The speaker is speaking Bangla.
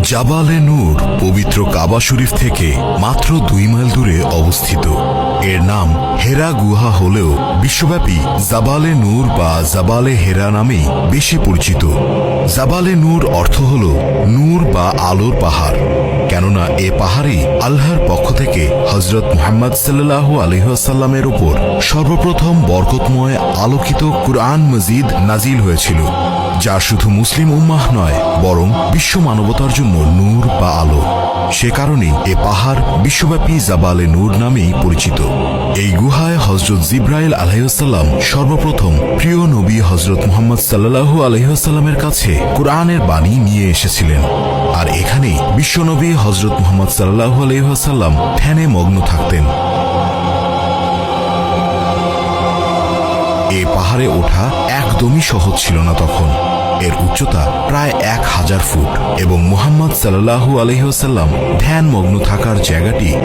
জাবালে নূর পবিত্র কাবা শরীফ থেকে মাত্র 2 মাইল দূরে অবস্থিত। এর নাম হেরা গুহা হলেও বিশ্বব্যাপী জাবালে নূর বা জাবালে হেরা নামেই বেশি পরিচিত। জাবালে নূর অর্থ হল নূর বা আলোর পাহাড়, কেননা এ পাহাড়েই আল্লাহর পক্ষ থেকে হযরত মুহাম্মদ সাল্লাল্লাহু আলাইহি ওয়াসাল্লামের উপর সর্বপ্রথম বরকতময় আলোকিত কুরআন মজিদ নাজিল হয়েছিল, যা শুধু মুসলিম উম্মাহ নয় বরং বিশ্ব মানবতার জন্য নূর বা আলো। সে কারণেই এ পাহাড় বিশ্বব্যাপী জাবালে নূর নামেই পরিচিত। এই গুহায় হযরত জিবরাইল আলাইহিসসালাম সর্বপ্রথম প্রিয় নবী হযরত মুহাম্মদ সাল্লাল্লাহু আলাইহি ওয়াসাল্লামের কাছে কুরআনের বাণী নিয়ে এসেছিলেন, আর এখানেই বিশ্বনবী হযরত মুহাম্মদ সাল্লাল্লাহু আলাইহি ওয়াসাল্লাম ধ্যানে মগ্ন থাকতেন। এ পাহাড়ে ওঠা একদমই সহজ ছিল না তখন। এর উচ্চতা প্রায় 1000 ফুট এবং মুহাম্মদ সাল্লাল্লাহু আলাইহি ওয়াসাল্লাম ধ্যান মগ্ন থাকার জায়গাটি